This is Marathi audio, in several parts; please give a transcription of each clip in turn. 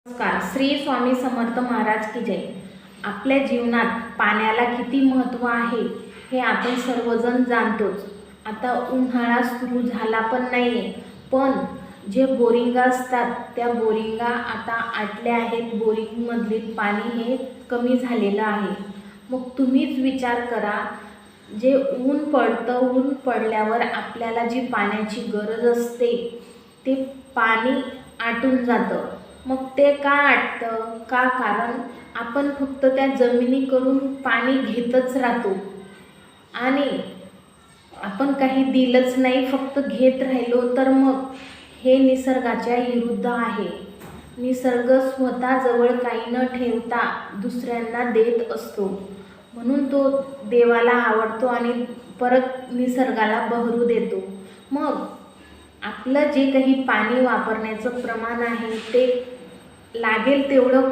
नमस्कार. श्री स्वामी समर्थ महाराज की जय. आपल्या जीवनात पाण्याला किती महत्त्व आहे हे आपण सर्वजण जाणतोच. आता उन्हाळा सुरू झाला पण नाही आहे, पण जे बोरिंगा असतात त्या बोरिंगा आता आटल्या आहेत. बोरिंगमधील पाणी हे कमी झालेलं आहे. मग तुम्हीच विचार करा, जे ऊन पडतं, ऊन पडल्यावर आपल्याला जी पाण्याची गरज असते ते पाणी आटून जातं. मग ते का आटतं? कारण आपण फक्त त्या जमिनीकडून पाणी घेतच राहतो आणि आपण काही दिलंच नाही, फक्त घेत राहिलो तर मग हे निसर्गाच्या विरुद्ध आहे. निसर्ग स्वतःजवळ काही न ठेवता दुसऱ्यांना देत असतो, म्हणून तो देवाला आवडतो आणि परत निसर्गाला बहरू देतो. मग आपलं जे काही पाणी वापरण्याचं प्रमाण आहे ते लागेल तेवढं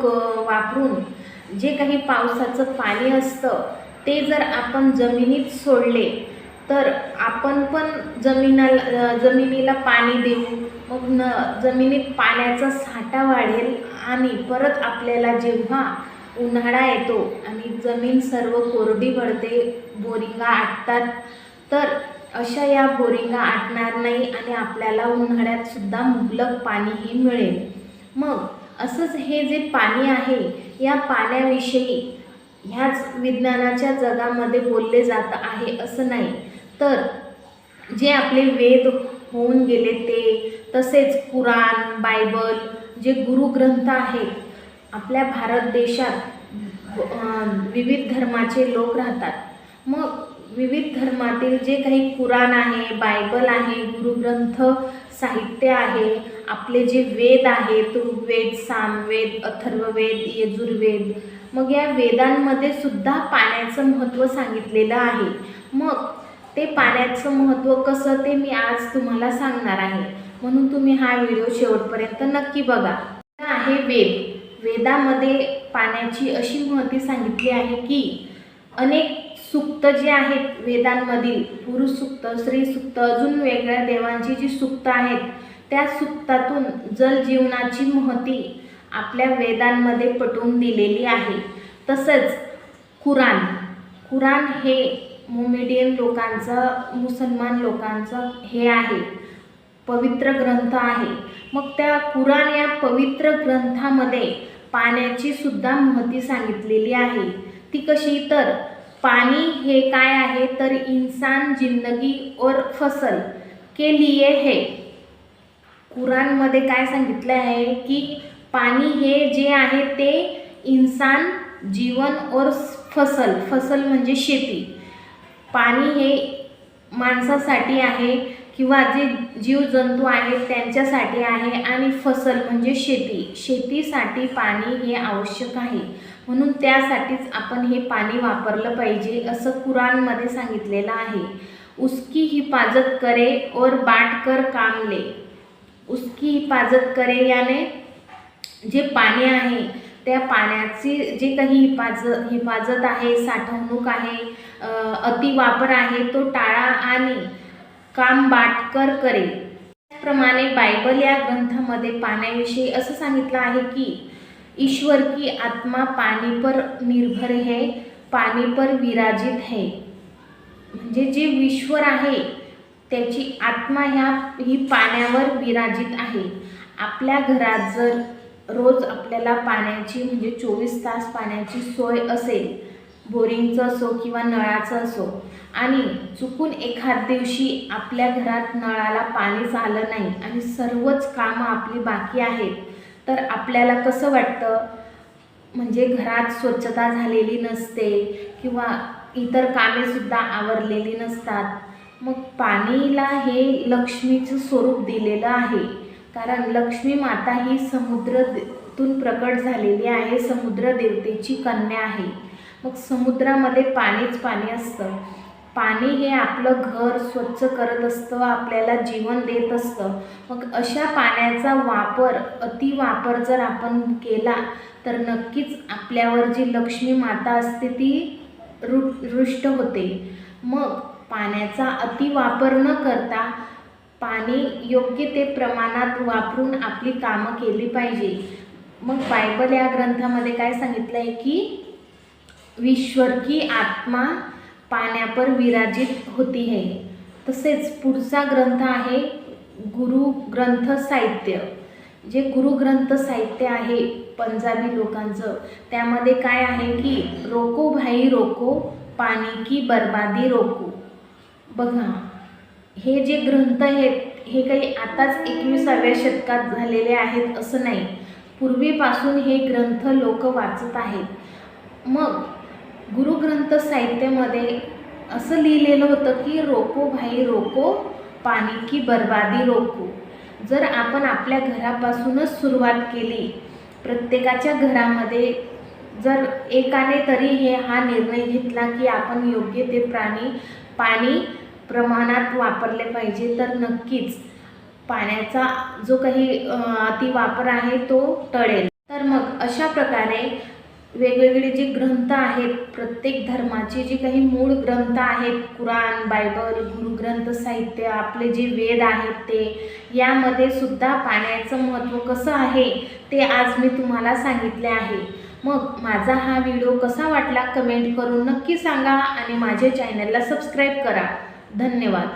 वापरून जे काही पावसाचं पाणी असतं ते जर आपण जमिनीत सोडले तर आपण पण जमिनीला पाणी देऊ. मग जमिनीत पाण्याचा साठा वाढेल आणि परत आपल्याला जेव्हा उन्हाळा येतो आणि जमीन सर्व कोरडी पडते, बोरिंगा आटतात, तर अशा या बोरिंगा आटणार नाही आणि आपल्याला उन्हाळ्यात सुद्धा मुबलक पाणीही मिळेल. मग असंच हे जे पाणी आहे, या पाण्याविषयी ह्याच विज्ञानाच्या जगामध्ये बोलले जात आहे असं नाही, तर जे आपले वेद होऊन गेले ते, तसेच कुराण, बायबल जे गुरुग्रंथ आहेत. आपल्या भारत देशात विविध धर्माचे लोक राहतात. मग विविध धर्मातील जे काही कुराण आहे, बायबल आहे, गुरुग्रंथ साहित्य आहे, आपले जे वेद आहेत, ऋग्वेद, सामवेद, अथर्ववेद, यजुर्वेद, मग या वेदांमध्ये सुद्धा पाण्याचं महत्त्व सांगितलेलं आहे. मग ते पाण्याचं महत्त्व कसं ते मी आज तुम्हाला सांगणार आहे, म्हणून तुम्ही हा व्हिडिओ शेवटपर्यंत नक्की बघा. आहे वेद. वेदामध्ये पाण्याची अशी महती सांगितली आहे की अनेक सूक्त जे आहेत वेदांमधील, पुरुष सूक्त, स्त्री सूक्त, अजून वेगळ्या देवांची जी सूक्त आहेत त्या सूक्तातून जलजीवनाची महती आपल्या वेदांमध्ये पटवून दिलेली आहे. तसंच कुराण हे मोमेडियन लोकांचा, मुसलमान लोकांचा हे आहे, पवित्र ग्रंथ आहे. मग त्या कुराण या पवित्र ग्रंथामध्ये पाण्याची सुद्धा महती सांगितलेली आहे. ती कशी? तर पानी हे काय आहे तर इंसान जिंदगी और फसल के लिए है. कुराणमध्ये काय सांगितलं आहे की पाणी हे जे आहे ते इंसान, जीवन और फसल म्हणजे शेती. पाणी हे माणसासाठी आहे किंवा जे जीवजंतू आहेत त्यांच्यासाठी आहे, आणि फसल म्हणजे शेतीसाठी पाणी हे आवश्यक आहे, म्हणून त्यासाठीच आपण हे पाणी वापरलं पाहिजे असं कुराणमध्ये सांगितलेलं आहे. उसकी हिफाजत करे और बाट कर काम ले. उसकी हिफाजत करे याने जे पाणी आहे त्या पाण्याची जे काही हिफाजत आहे, साठवणूक आहे, अतिवापर आहे तो टाळा आणि काम बाटकर करेल. त्याचप्रमाणे बायबल या ग्रंथामध्ये पाण्याविषयी असं सांगितलं आहे की ईश्वर की आत्मा पानी पर निर्भर है, पानी पर विराजित है. म्हणजे जे ईश्वर आहे त्याची आत्मा ही पाण्यावर विराजित आहे. आपल्या घरात जर रोज आपल्याला पाण्याची म्हणजे 24 तास पाण्याची सोय असेल, बोरिंगचं असो किंवा नळाचं असो, आणि चुकून एखाद दिवशी आपल्या घरात नळाला पाणीच आलं नाही आणि सर्वच कामं आपली बाकी आहेत, तर आपल्याला कसं वाटतं? म्हणजे घरात स्वच्छता झालेली नसते किंवा इतर कामेसुद्धा आवरलेली नसतात. मग पाणीला हे लक्ष्मीचं स्वरूप दिलेलं आहे, कारण लक्ष्मी माता ही समुद्रातून प्रकट झालेली आहे, समुद्र देवतेची कन्या आहे. मग समुद्रामध्ये पाणी असतं. पाणी हे आपलं घर स्वच्छ करत असतं, आपल्याला जीवन देत असतं. मग अशा पाण्याचा अतिवापर जर आपण केला तर नक्कीच आपल्यावर जी लक्ष्मी माता असते ती रुष्ट होते. मग पाण्याचा अतिवापर न करता पाणी योग्य ते प्रमाणात वापरून आपली कामं केली पाहिजे. मग बायबल या ग्रंथामध्ये काय सांगितलं आहे की ईश्वर की आत्मा पाण्यापर विराजित होती है। तसेच पुढचा ग्रंथ आहे गुरु ग्रंथ साहित्य। जे गुरु ग्रंथ साहित्य आहे पंजाबी लोकांचं, त्यामध्ये काय आहे की रोको भाई रोको, पाणी की बर्बादी रोको। बघा, हे जे ग्रंथ आहेत हे काही आताच 21व्या शतकात झालेले आहेत असं नाही, पूर्वीपासून हे ग्रंथ लोक वाचत आहेत। मग गुरु ग्रंथ साहित्यामध्ये असं लिहिलेलं होतं की रोको भाई रोको, पाणी की बर्बादी रोको। जर आपण आपल्या घरापासूनच सुरुवात केली, प्रत्येकाच्या घरामध्ये जर एकाने तरी हा निर्णय घेतला की आपण योग्य ते पाणी प्रमाणात वापरले पाहिजे, तर नक्कीच पाण्याचा जो काही अतिवापर आहे तो टळेल। तर मग अशा प्रकारे वेगवेगळे जे ग्रंथ आहेत, प्रत्येक धर्माचे जे काही मूळ ग्रंथ आहेत, कुराण, बायबल, गुरुग्रंथ साहित्य, आपले जे वेद आहेत ते, यामध्ये सुद्धा पाण्याचं महत्त्व कसं आहे ते आज मी तुम्हाला सांगितले आहे। मग माझा हा व्हिडिओ कसा वाटला कमेंट करून नक्की सांगा आणि माझ्या चॅनलला सबस्क्राईब करा। धन्यवाद।